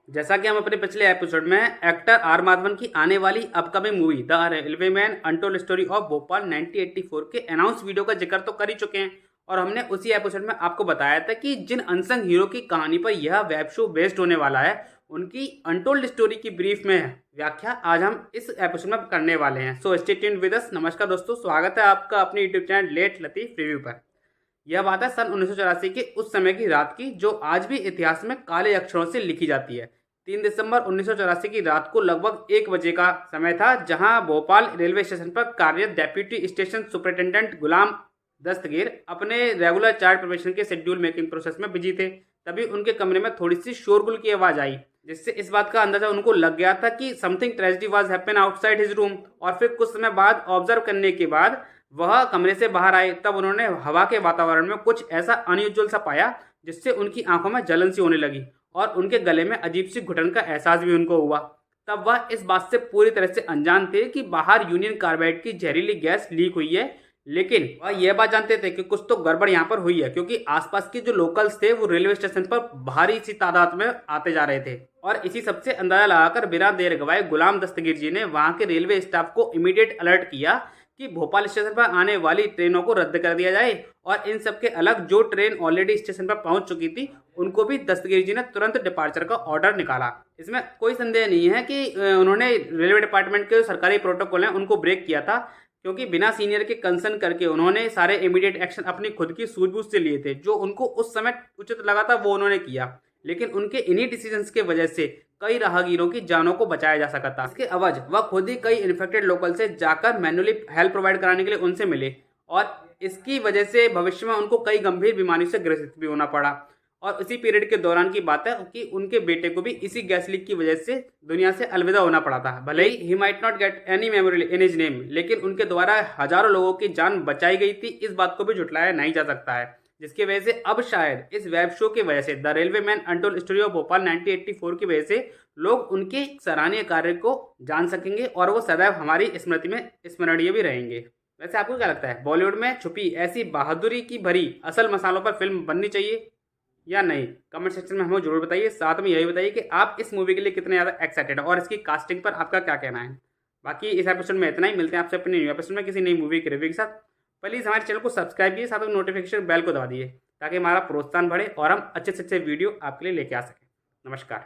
जैसा कि हम अपने पिछले एपिसोड में एक्टर आर माधवन की आने वाली upcoming movie the railwaymen untold story of Bhopal 1984 के अनाउंस वीडियो का जिक्र तो कर ही चुके हैं। और हमने उसी एपिसोड में आपको बताया था कि जिन अनसंग हीरो की कहानी पर यह वेब शो बेस्ड होने वाला है उनकी अनटोल्ड स्टोरी की ब्रीफ में व्याख्या आज हम इस एपिसोड में करने वाले हैं। So stay tuned with us. नमस्कार दोस्तों, स्वागत है आपका अपने YouTube channel late Latif review पर। यह बात है सन 1984 के उस समय की रात की जो आज भी इतिहास में काले अक्षरों से लिखी जाती है। 3 दिसंबर 1984 की रात को लगभग 1 बजे का समय था, जहां भोपाल रेलवे स्टेशन पर कार्यरत डेप्यूटी स्टेशन सुपरिटेंडेंट गुलाम दस्तगीर अपने रेगुलर चार्ट प्रिपरेशन के शेड्यूल मेकिंग प्रोसेस में बिजी थे। तभी उनके कमरे में थोड़ी सी शोरगुल की आवाज आई, जिससे इस बात का अंदाजा उनको लग गया था कि something tragedy was happen outside his room. और फिर कुछ समय बाद ऑब्जर्व करने के बाद वह कमरे से बाहर आए, तब उन्होंने हवा के वातावरण में कुछ ऐसा अनयूजुअल सा पाया जिससे उनकी आंखों में जलन सी होने लगी और उनके गले में अजीब सी घुटन का एहसास भी उनको हुआ। तब वह इस बात से पूरी तरह से अनजान थे कि बाहर यूनियन कार्बाइड की जहरीली गैस लीक हुई है, लेकिन वह यह बात जानते थे कि कुछ तो गड़बड़ यहाँ पर हुई है, क्योंकि आसपास के जो लोकल्स थे वो रेलवे स्टेशन पर भारी सी तादाद में आते जा रहे थे। और इसी सबसे अंदाजा लगाकर बिना देर गवाए गुलाम दस्तगीर जी ने वहां के रेलवे स्टाफ को इमीडिएट अलर्ट किया कि भोपाल स्टेशन पर आने वाली ट्रेनों को रद्द कर दिया जाए, और इन सबके अलग जो ट्रेन ऑलरेडी स्टेशन पर पहुंच चुकी थी उनको भी दस्तगीर जी ने तुरंत डिपार्चर का ऑर्डर निकाला। इसमें कोई संदेह नहीं है कि उन्होंने रेलवे डिपार्टमेंट के जो सरकारी प्रोटोकॉल हैं उनको ब्रेक किया था, क्योंकि बिना सीनियर के कंसर्न करके उन्होंने सारे इमीडिएट एक्शन अपनी खुद की सूझबूझ से लिए थे। जो उनको उस समय उचित लगा था वो उन्होंने किया, लेकिन उनके इन्हीं डिसीजंस के वजह से कई राहगीरों की जानों को बचाया जा सका था। इसके अवज वह खुद ही कई इन्फेक्टेड लोकल से जाकर मैन्युअली हेल्प प्रोवाइड कराने के लिए उनसे मिले, और इसकी वजह से भविष्य में उनको कई गंभीर बीमारियों से ग्रसित भी होना पड़ा। और उसी पीरियड के दौरान की बात है कि उनके बेटे को भी इसी गैस लीक की वजह से दुनिया से अलविदा होना पड़ा था। भले he might not get any memory in his name, लेकिन उनके द्वारा हजारों लोगों की जान बचाई गई थी, इस बात को भी झुटलाया नहीं जा सकता है। जिसकी वजह से अब शायद इस वेब शो की वजह से the railwaymen untold story of Bhopal 1984 की वजह से लोग उनके सराहनीय कार्य को जान सकेंगे और वो सदैव हमारी स्मृति में स्मरणीय भी रहेंगे। वैसे आपको क्या लगता है, बॉलीवुड में छुपी ऐसी बहादुरी की भरी असल मसालों पर फिल्म बननी चाहिए या नहीं? कमेंट सेक्शन में हमें जरूर बताइए। साथ में यही बताइए कि आप इस मूवी के लिए कितने ज़्यादा एक्साइटेड हैं और इसकी कास्टिंग पर आपका क्या कहना है। बाकी इस एपिसोड में इतना ही। मिलते हैं आपसे अपने न्यू एपिसोड में किसी नई मूवी के रिव्यू के साथ। प्लीज़ हमारे चैनल को सब्सक्राइब कीजिए, साथ में नोटिफिकेशन बेल को दबा दिए ताकि हमारा प्रोत्साहन बढ़े और हम अच्छे से अच्छे वीडियो आपके लिए लेके आ सकें। नमस्कार।